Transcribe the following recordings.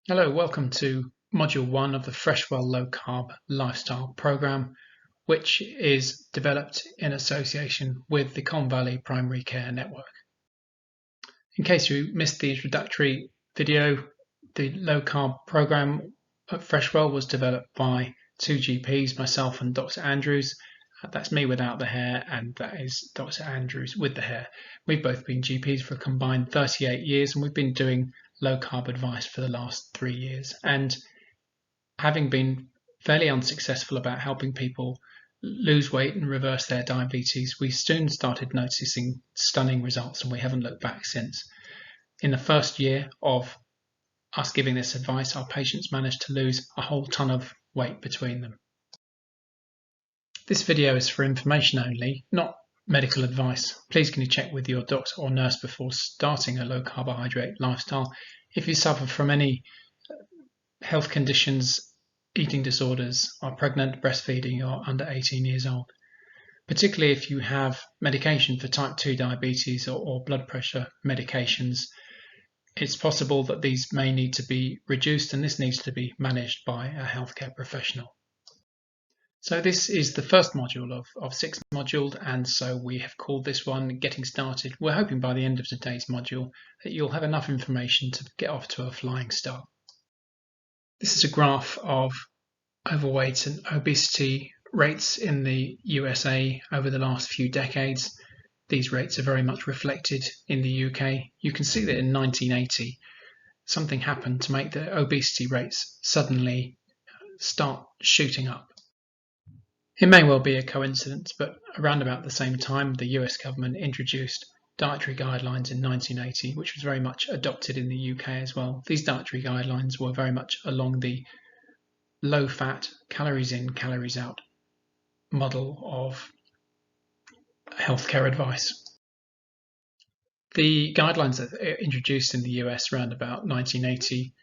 Hello, welcome to Module 1 of the Freshwell Low Carb Lifestyle Program, which is developed in association with the Colne Valley Primary Care Network. In case you missed the introductory video, the low carb program at Freshwell was developed by two GPs, myself and Dr. Andrews. That's me without the hair, and that is Dr. Andrews with the hair. We've both been GPs for a combined 38 years, and we've been doing low carb advice for the last 3 years. And having been fairly unsuccessful about helping people lose weight and reverse their diabetes, we soon started noticing stunning results, and we haven't looked back since. In the first year of us giving this advice, our patients managed to lose a whole ton of weight between them. This video is for information only, not medical advice. Please can you check with your doctor or nurse before starting a low carbohydrate lifestyle. If you suffer from any health conditions, eating disorders, are pregnant, breastfeeding, or under 18 years old, particularly if you have medication for type 2 diabetes or blood pressure medications, it's possible that these may need to be reduced, and this needs to be managed by a healthcare professional. So this is the first module of 6 modules, and so we have called this one Getting Started. We're hoping by the end of today's module that you'll have enough information to get off to a flying start. This is a graph of overweight and obesity rates in the USA over the last few decades. These rates are very much reflected in the UK. You can see that in 1980, something happened to make the obesity rates suddenly start shooting up. It may well be a coincidence, but around about the same time, the US government introduced dietary guidelines in 1980, which was very much adopted in the UK as well. These dietary guidelines were very much along the low-fat, calories in, calories out model of healthcare advice. The guidelines that were introduced in the US around about 1980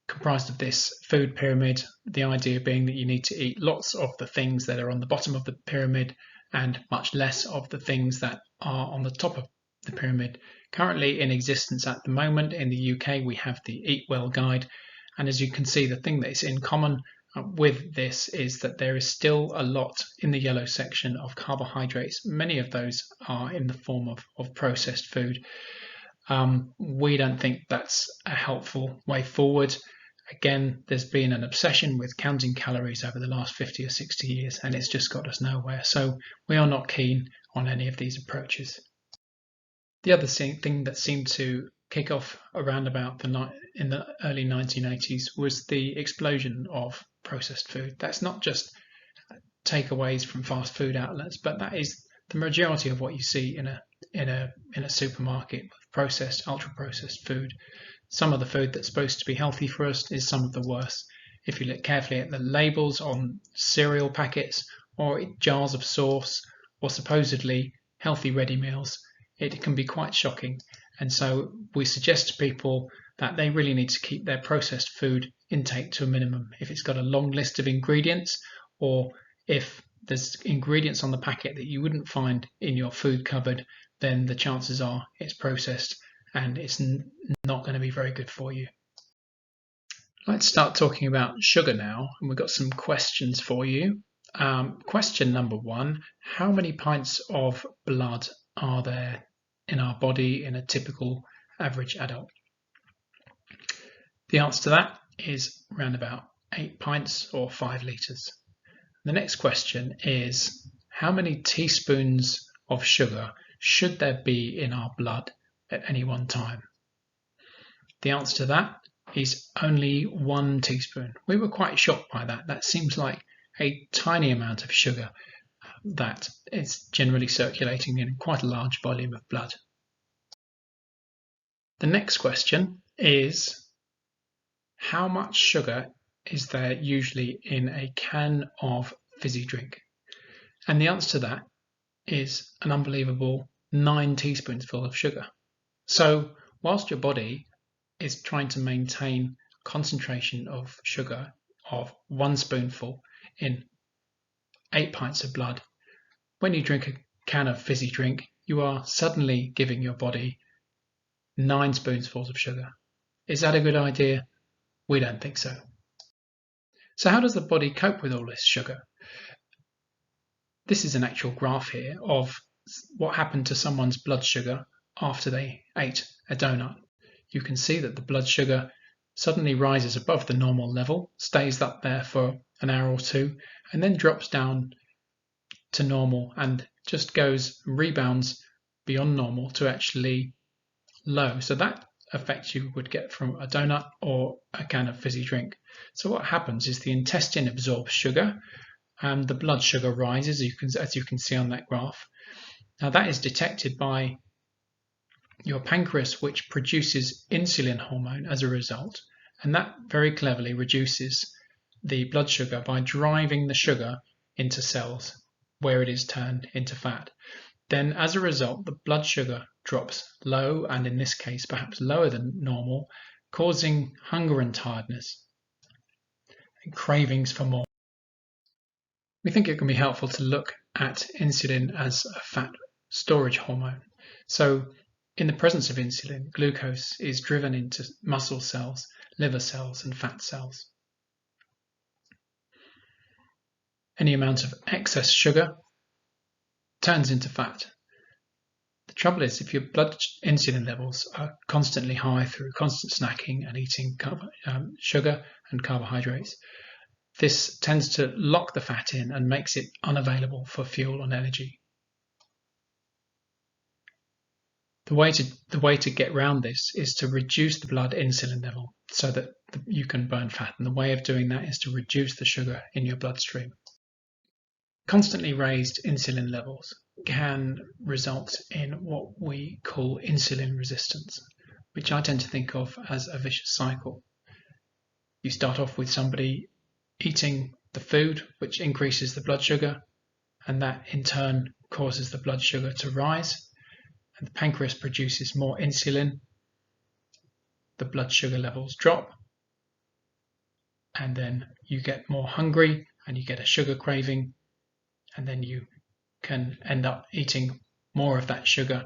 comprised of this food pyramid, the idea being that you need to eat lots of the things that are on the bottom of the pyramid and much less of the things that are on the top of the pyramid. Currently in existence at the moment in the UK, we have the Eat Well guide, and as you can see, the thing that is in common with this is that there is still a lot in the yellow section of carbohydrates. Many of those are in the form of processed food. We don't think that's a helpful way forward. Again, there's been an obsession with counting calories over the last 50 or 60 years, and it's just got us nowhere. So we are not keen on any of these approaches. The other thing that seemed to kick off around about in the early 1980s was the explosion of processed food. That's not just takeaways from fast food outlets, but that is the majority of what you see in a supermarket, processed, ultra-processed food. Some of the food that's supposed to be healthy for us is some of the worst. If you look carefully at the labels on cereal packets or jars of sauce or supposedly healthy ready meals, it can be quite shocking. And so we suggest to people that they really need to keep their processed food intake to a minimum. If it's got a long list of ingredients, or if there's ingredients on the packet that you wouldn't find in your food cupboard, then the chances are it's processed and it's not going to be very good for you. Let's start talking about sugar now, and we've got some questions for you. Question number 1, how many pints of blood are there in our body in a typical average adult? The answer to that is around about 8 pints or 5 litres. The next question is, how many teaspoons of sugar should there be in our blood at any one time? The answer to that is only 1 teaspoon. We were quite shocked by that. That seems like a tiny amount of sugar that is generally circulating in quite a large volume of blood. The next question is, how much sugar is there usually in a can of fizzy drink? And the answer to that is an unbelievable 9 teaspoonsful of sugar. So whilst your body is trying to maintain concentration of sugar of 1 spoonful in 8 pints of blood, when you drink a can of fizzy drink, you are suddenly giving your body 9 spoonfuls of sugar. Is that a good idea? We don't think so. So how does the body cope with all this sugar? This is an actual graph here of what happened to someone's blood sugar after they ate a donut. You can see that the blood sugar suddenly rises above the normal level, stays up there for an hour or two, and then drops down to normal and just rebounds beyond normal to actually low. So that effect you would get from a donut or a can of fizzy drink. So what happens is the intestine absorbs sugar and the blood sugar rises, as you can see on that graph. Now that is detected by your pancreas, which produces insulin hormone as a result, and that very cleverly reduces the blood sugar by driving the sugar into cells where it is turned into fat. Then as a result, the blood sugar drops low, and in this case perhaps lower than normal, causing hunger and tiredness and cravings for more. We think it can be helpful to look at insulin as a fat storage hormone. So in the presence of insulin, glucose is driven into muscle cells, liver cells, and fat cells. Any amount of excess sugar turns into fat. The trouble is, if your blood insulin levels are constantly high through constant snacking and eating sugar and carbohydrates, this tends to lock the fat in and makes it unavailable for fuel and energy. The way to get around this is to reduce the blood insulin level so that you can burn fat, and the way of doing that is to reduce the sugar in your bloodstream. Constantly raised insulin levels can result in what we call insulin resistance, which I tend to think of as a vicious cycle. You start off with somebody eating the food, which increases the blood sugar, and that in turn causes the blood sugar to rise, and the pancreas produces more insulin, the blood sugar levels drop, and then you get more hungry and you get a sugar craving, and then you can end up eating more of that sugar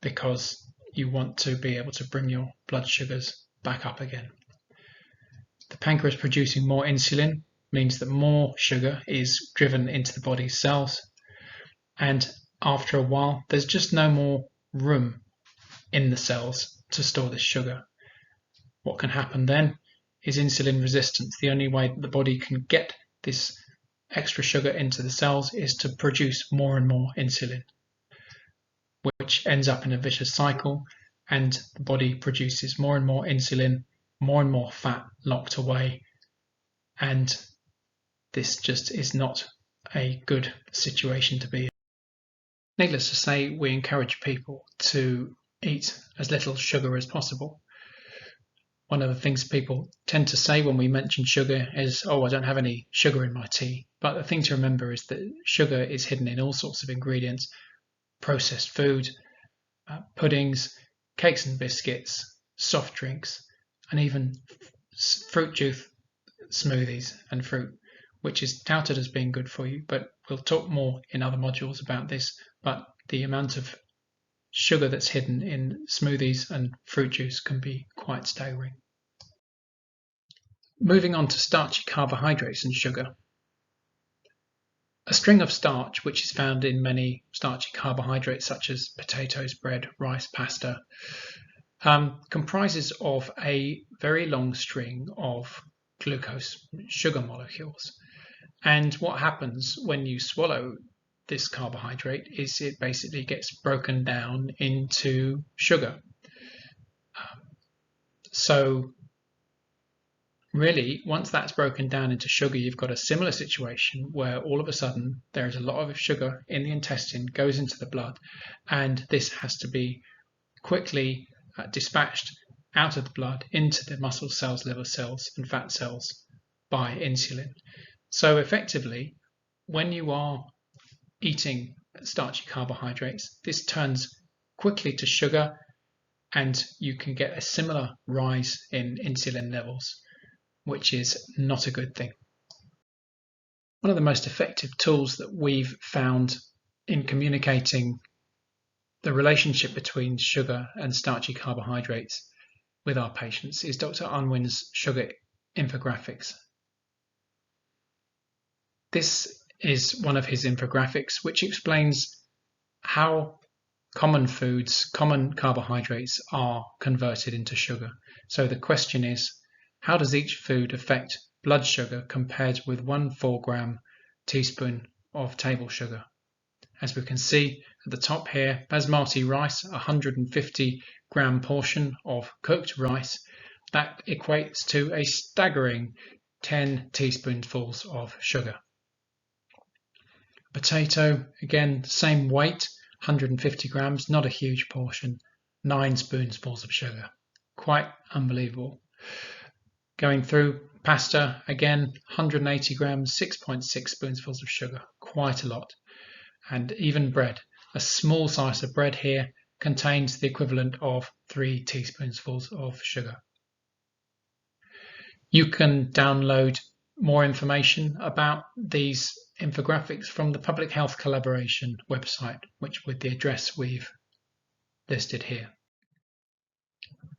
because you want to be able to bring your blood sugars back up again. The pancreas producing more insulin means that more sugar is driven into the body's cells, and after a while there's just no more room in the cells to store this sugar. What can happen then is insulin resistance. The only way that the body can get this extra sugar into the cells is to produce more and more insulin, which ends up in a vicious cycle, and the body produces more and more insulin, more and more fat locked away, and this just is not a good situation to be in. Needless to say, we encourage people to eat as little sugar as possible. One of the things people tend to say when we mention sugar is, oh, I don't have any sugar in my tea. But the thing to remember is that sugar is hidden in all sorts of ingredients: processed food, puddings, cakes and biscuits, soft drinks, and even fruit juice smoothies and fruit, which is touted as being good for you. But we'll talk more in other modules about this. But the amount of sugar that's hidden in smoothies and fruit juice can be quite staggering. Moving on to starchy carbohydrates and sugar. A string of starch, which is found in many starchy carbohydrates such as potatoes, bread, rice, pasta, comprises of a very long string of glucose sugar molecules. And what happens when you swallow this carbohydrate is it basically gets broken down into sugar. So really, once that's broken down into sugar, you've got a similar situation where all of a sudden there is a lot of sugar in the intestine, goes into the blood, and this has to be quickly dispatched out of the blood into the muscle cells, liver cells, and fat cells by insulin. So effectively, when you are eating starchy carbohydrates, this turns quickly to sugar, and you can get a similar rise in insulin levels, which is not a good thing. One of the most effective tools that we've found in communicating the relationship between sugar and starchy carbohydrates with our patients is Dr. Unwin's sugar infographics. This is one of his infographics which explains how common foods, common carbohydrates are converted into sugar. So the question is, how does each food affect blood sugar compared with 1 4-gram teaspoon of table sugar? As we can see at the top here, basmati rice, 150-gram portion of cooked rice, that equates to a staggering 10 teaspoonfuls of sugar. Potato, again, same weight, 150 grams, not a huge portion, 9 spoonfuls of sugar. Quite unbelievable. Going through pasta, again, 180 grams, 6.6 spoonfuls of sugar, quite a lot. And even bread, a small slice of bread here contains the equivalent of 3 teaspoonfuls of sugar. You can download more information about these infographics from the Public Health Collaboration website, which with the address we've listed here.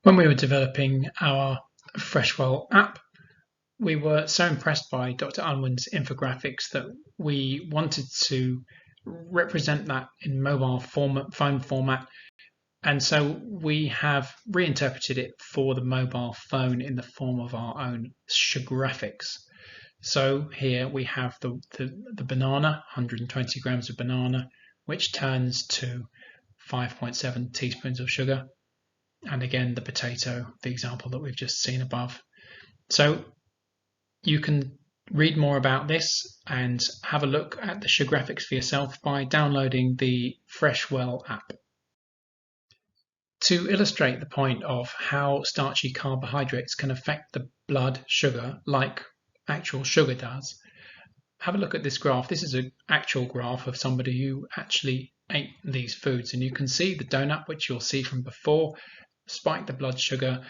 When we were developing our Freshwell app, we were so impressed by Dr. Unwin's infographics that we wanted to represent that in mobile phone format, and so we have reinterpreted it for the mobile phone in the form of our own sugargraphics. So here we have the banana, 120 grams of banana, which turns to 5.7 teaspoons of sugar, and again the potato, the example that we've just seen above. So you can read more about this and have a look at the sugargraphics for yourself by downloading the Freshwell app. To illustrate the point of how starchy carbohydrates can affect the blood sugar like actual sugar does, have a look at this graph. This is an actual graph of somebody who actually ate these foods, and you can see the donut, which you'll see from before, spiked the blood sugar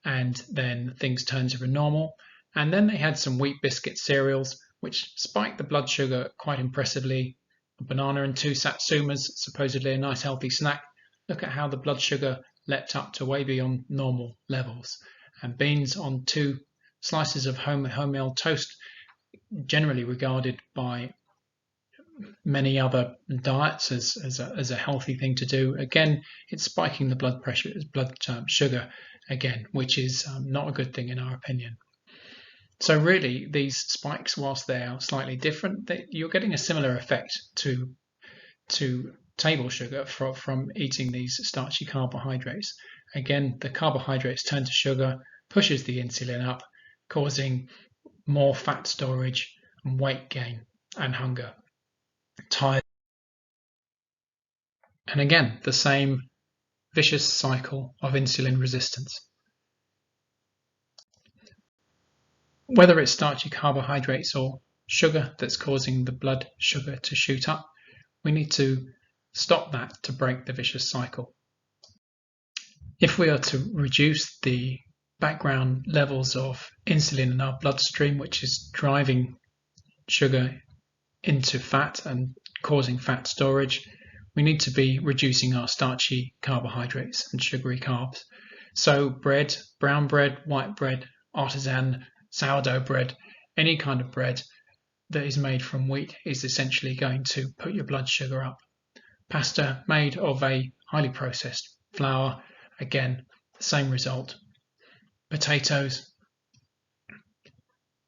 and then things turned to normal. And then they had some wheat biscuit cereals, which spiked the blood sugar quite impressively. A banana and 2 satsumas, supposedly a nice healthy snack. Look at how the blood sugar leapt up to way beyond normal levels. And beans on 2 slices of wholemeal toast, generally regarded by many other diets as a healthy thing to do. Again, it's spiking the blood sugar again, which is not a good thing in our opinion. So really, these spikes, whilst they are slightly different, you're getting a similar effect to table sugar from eating these starchy carbohydrates. Again, the carbohydrates turn to sugar, pushes the insulin up, causing more fat storage, weight gain, and hunger. Tired. And again, the same vicious cycle of insulin resistance. Whether it's starchy carbohydrates or sugar that's causing the blood sugar to shoot up, we need to stop that to break the vicious cycle. If we are to reduce the background levels of insulin in our bloodstream, which is driving sugar into fat and causing fat storage, we need to be reducing our starchy carbohydrates and sugary carbs. So bread, brown bread, white bread, artisan, sourdough bread, any kind of bread that is made from wheat is essentially going to put your blood sugar up. Pasta made of a highly processed flour, again, the same result. Potatoes,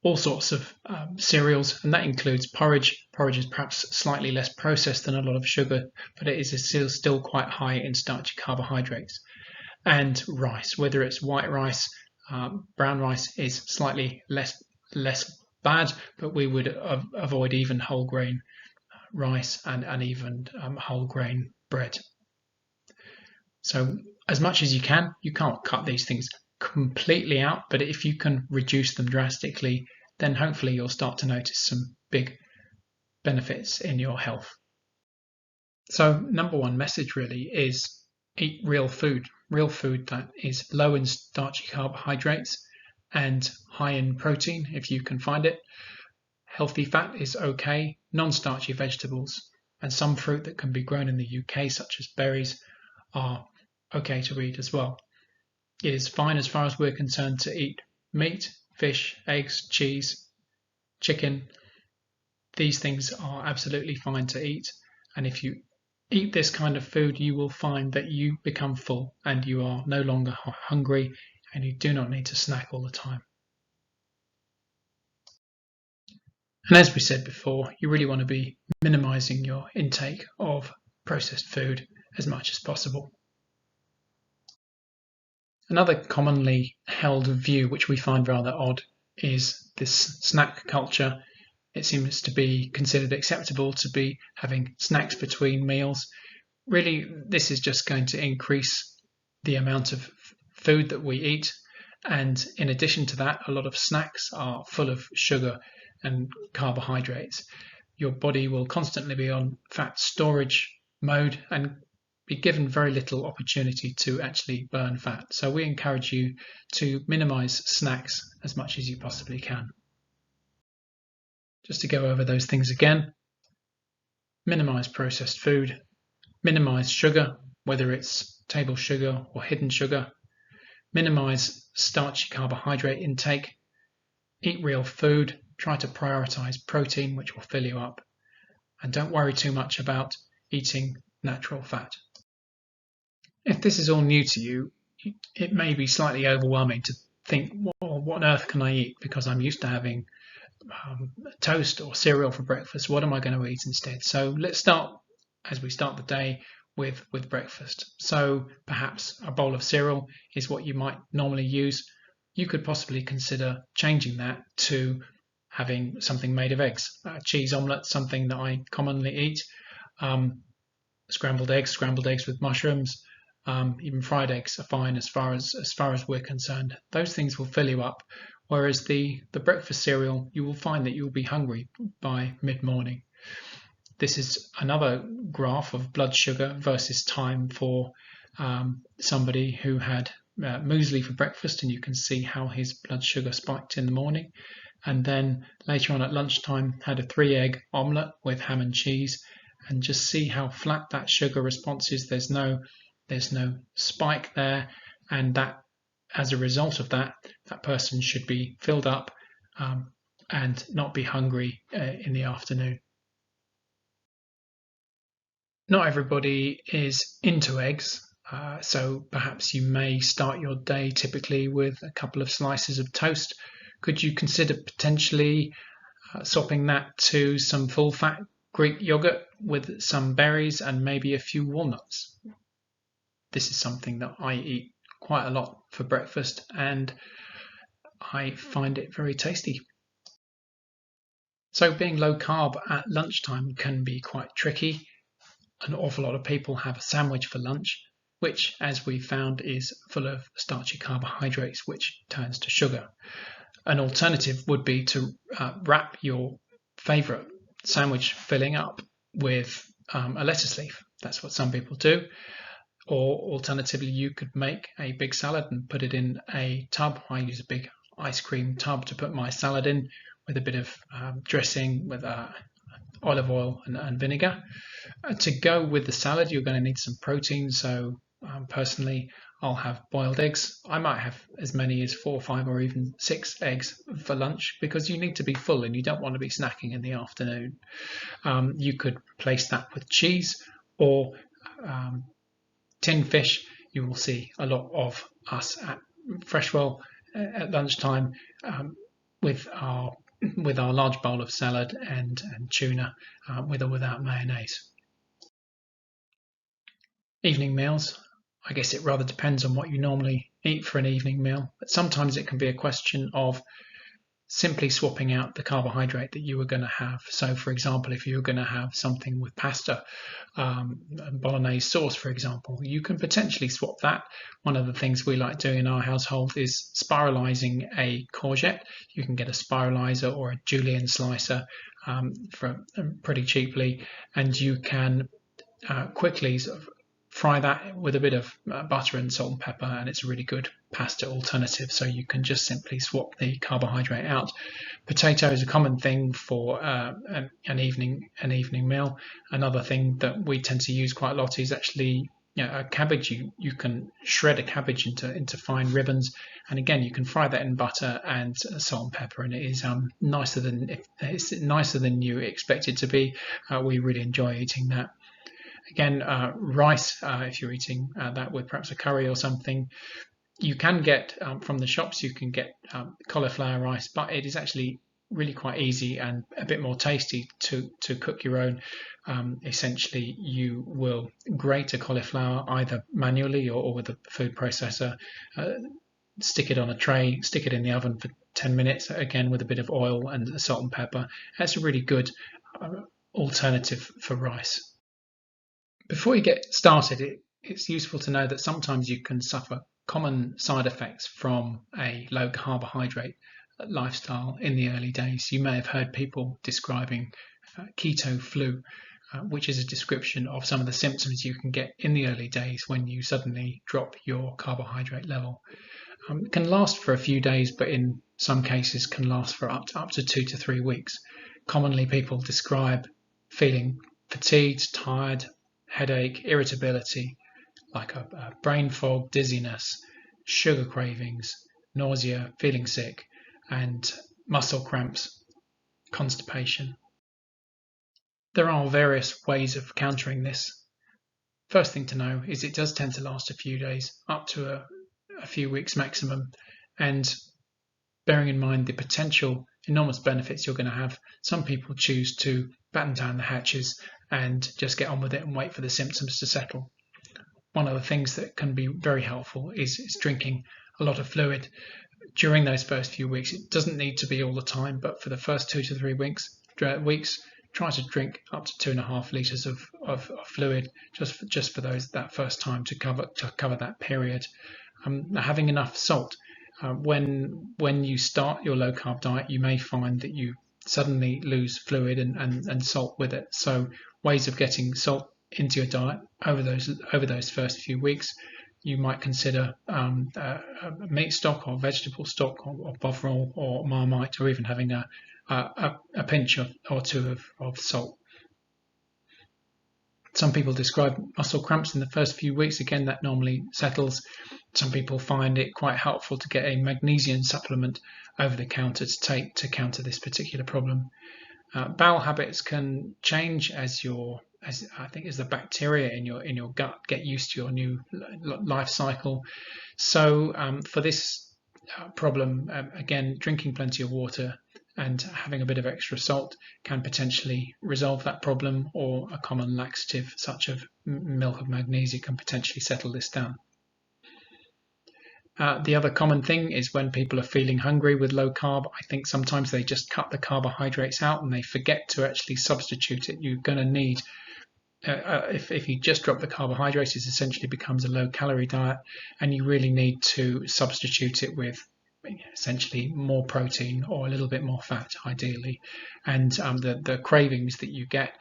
all sorts of cereals, and that includes porridge. Porridge is perhaps slightly less processed than a lot of sugar, but it is still quite high in starchy carbohydrates. And rice, whether it's white rice, brown rice is slightly less bad, but we would avoid even whole grain rice and even whole grain bread. So as much as you can't cut these things completely out, but if you can reduce them drastically, then hopefully you'll start to notice some big benefits in your health. So number one message really is eat real food that is low in starchy carbohydrates and high in protein if you can find it. Healthy fat is okay, non-starchy vegetables and some fruit that can be grown in the UK such as berries are okay to eat as well. It is fine as far as we're concerned to eat meat, fish, eggs, cheese, chicken. These things are absolutely fine to eat, and if you eat this kind of food, you will find that you become full and you are no longer hungry, and you do not need to snack all the time. And as we said before, you really want to be minimizing your intake of processed food as much as possible. Another commonly held view, which we find rather odd, is this snack culture. It seems to be considered acceptable to be having snacks between meals. Really, this is just going to increase the amount of food that we eat. And in addition to that, a lot of snacks are full of sugar and carbohydrates. Your body will constantly be on fat storage mode and be given very little opportunity to actually burn fat. So we encourage you to minimize snacks as much as you possibly can. Just to go over those things again: minimize processed food, minimize sugar, whether it's table sugar or hidden sugar, minimize starchy carbohydrate intake, eat real food, try to prioritize protein, which will fill you up, and don't worry too much about eating natural fat. If this is all new to you, it may be slightly overwhelming to think, well, what on earth can I eat? Because I'm used to having toast or cereal for breakfast. What am I going to eat instead? So let's start, as we start the day, with breakfast. So perhaps a bowl of cereal is what you might normally use. You could possibly consider changing that to having something made of eggs. Cheese omelette, something that I commonly eat. Scrambled eggs with mushrooms. Even fried eggs are fine as far as we're concerned. Those things will fill you up, whereas the breakfast cereal, you will find that you'll be hungry by mid-morning. This is another graph of blood sugar versus time for somebody who had muesli for breakfast, and you can see how his blood sugar spiked in the morning, and then later on at lunchtime had a 3-egg omelette with ham and cheese, and just see how flat that sugar response is. There's no spike there, and that as a result of that person should be filled up and not be hungry in the afternoon. Not everybody is into eggs, so perhaps you may start your day typically with a couple of slices of toast. Could you consider potentially swapping that to some full-fat Greek yogurt with some berries and maybe a few walnuts? This is something that I eat quite a lot for breakfast, and I find it very tasty. So being low carb at lunchtime can be quite tricky. An awful lot of people have a sandwich for lunch, which, as we found, is full of starchy carbohydrates, which turns to sugar. An alternative would be to wrap your favorite sandwich filling up with a lettuce leaf. That's what some people do. Or alternatively, you could make a big salad and put it in a tub. I use a big ice cream tub to put my salad in, with a bit of dressing with olive oil and vinegar. To go with the salad, you're going to need some protein. So personally, I'll have boiled eggs. I might have as many as 4, 5, or even 6 eggs for lunch, because you need to be full and you don't want to be snacking in the afternoon. You could replace that with cheese or tinned fish. You will see a lot of us at Freshwell at lunchtime with our large bowl of salad and tuna, with or without mayonnaise. Evening meals, I guess it rather depends on what you normally eat for an evening meal, but sometimes it can be a question of simply swapping out the carbohydrate that you were going to have. So for example, if you're going to have something with pasta, bolognese sauce, for example, you can potentially swap that. One of the things we like doing in our household is spiralizing a courgette. You can get a spiralizer or a julienne slicer pretty cheaply, and you can quickly sort of fry that with a bit of butter and salt and pepper, and it's a really good pasta alternative. So you can just simply swap the carbohydrate out. Potato is a common thing for an evening meal. Another thing that we tend to use quite a lot is actually a cabbage, you can shred a cabbage into fine ribbons, and again you can fry that in butter and salt and pepper, and it is it's nicer than you expect it to be. We really enjoy eating that. Again, rice, if you're eating that with perhaps a curry or something, you can get from the shops, you can get cauliflower rice, but it is actually really quite easy and a bit more tasty to cook your own. Essentially, you will grate a cauliflower either manually or with a food processor, stick it on a tray, stick it in the oven for 10 minutes, again with a bit of oil and salt and pepper. That's a really good alternative for rice. Before you get started, it's useful to know that sometimes you can suffer common side effects from a low carbohydrate lifestyle in the early days. You may have heard people describing keto flu, which is a description of some of the symptoms you can get in the early days when you suddenly drop your carbohydrate level. It can last for a few days, but in some cases can last for up to 2 to 3 weeks. Commonly, people describe feeling fatigued, tired, headache, irritability, like a brain fog, dizziness, sugar cravings, nausea, feeling sick, and muscle cramps, constipation. There are various ways of countering this. First thing to know is it does tend to last a few days, up to a few weeks maximum, and bearing in mind the potential enormous benefits you're going to have, some people choose to batten down the hatches and just get on with it and wait for the symptoms to settle. One of the things that can be very helpful is drinking a lot of fluid during those first few weeks. It doesn't need to be all the time, but for the first 2 to 3 weeks, try to drink up to 2.5 litres of fluid just for that first time to cover that period. Having enough salt. When you start your low carb diet, you may find that you suddenly lose fluid and salt with it. So ways of getting salt into your diet over those first few weeks, you might consider a meat stock or vegetable stock or Bovril or Marmite, or even having a pinch or two of salt. Some people describe muscle cramps in the first few weeks. Again, that normally settles. Some people find it quite helpful to get a magnesium supplement over the counter to take to counter this particular problem. Bowel habits can change as the bacteria in your gut get used to your new life cycle. So for this problem, again, drinking plenty of water and having a bit of extra salt can potentially resolve that problem, or a common laxative such as milk of magnesia can potentially settle this down. The other common thing is when people are feeling hungry with low carb, I think sometimes they just cut the carbohydrates out and they forget to actually substitute it. You're going to need, if you just drop the carbohydrates, it essentially becomes a low calorie diet, and you really need to substitute it with essentially more protein or a little bit more fat, ideally, and the cravings that you get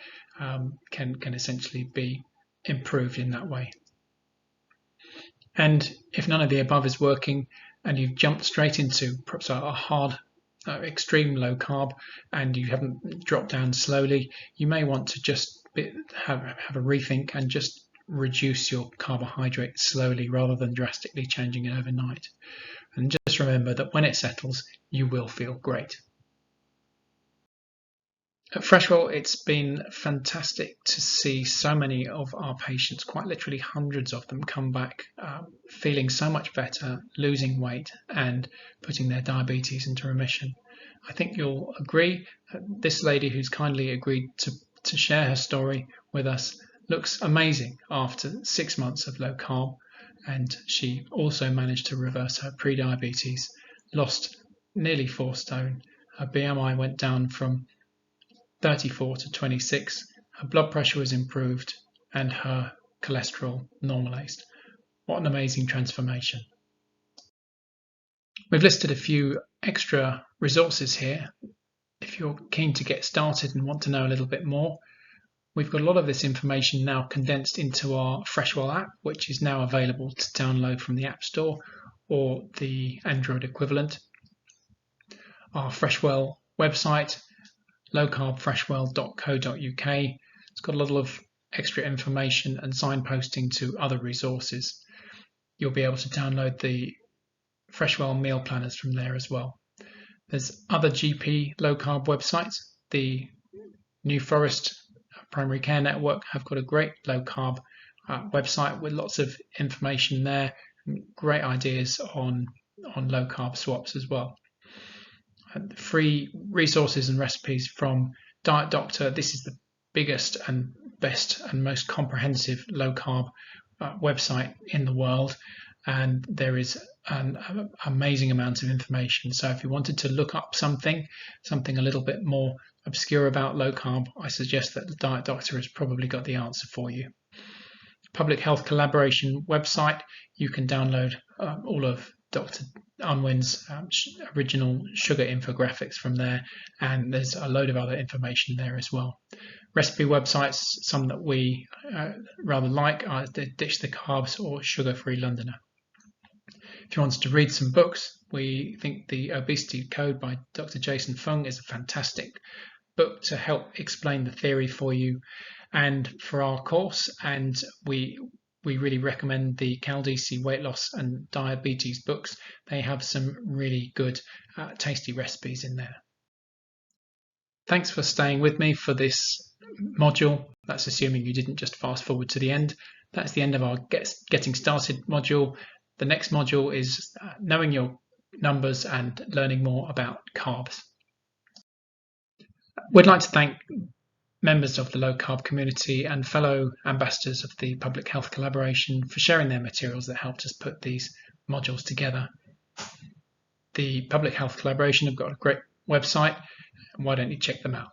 can essentially be improved in that way. And if none of the above is working and you've jumped straight into perhaps a hard, extreme low carb, and you haven't dropped down slowly, you may want to just have a rethink and just reduce your carbohydrates slowly rather than drastically changing it overnight. And just remember that when it settles, you will feel great. At Freshwell, it's been fantastic to see so many of our patients, quite literally hundreds of them, come back feeling so much better, losing weight and putting their diabetes into remission. I think you'll agree that this lady who's kindly agreed to share her story with us looks amazing after 6 months of low carb, and she also managed to reverse her pre-diabetes, lost nearly 4 stone. Her BMI went down from 34 to 26, her blood pressure was improved, and her cholesterol normalized. What an amazing transformation. We've listed a few extra resources here. If you're keen to get started and want to know a little bit more, we've got a lot of this information now condensed into our Freshwell app, which is now available to download from the App Store or the Android equivalent. Our Freshwell website, lowcarbfreshwell.co.uk. It's got a lot of extra information and signposting to other resources. You'll be able to download the Freshwell meal planners from there as well. There's other GP low carb websites. The New Forest Primary Care Network have got a great low carb website with lots of information there, great ideas on low carb swaps as well. Free resources and recipes from Diet Doctor. This is the biggest and best and most comprehensive low carb website in the world, and there is an amazing amount of information. So if you wanted to look up something a little bit more obscure about low carb, I suggest that the Diet Doctor has probably got the answer for you. Public Health Collaboration website, you can download all of Dr. Unwin's original sugar infographics from there, and there's a load of other information there as well. Recipe websites, some that we rather like are the Ditch the Carbs or Sugar Free Londoner. If you wanted to read some books, we think the Obesity Code by Dr. Jason Fung is a fantastic book to help explain the theory for you and for our course, and we really recommend the Caldisi weight loss and diabetes books. They have some really good tasty recipes in there. Thanks for staying with me for this module. That's assuming you didn't just fast forward to the end. That's the end of our getting started module. The next module is knowing your numbers and learning more about carbs. We'd like to thank members of the low carb community and fellow ambassadors of the Public Health Collaboration for sharing their materials that helped us put these modules together. The Public Health Collaboration have got a great website, and why don't you check them out?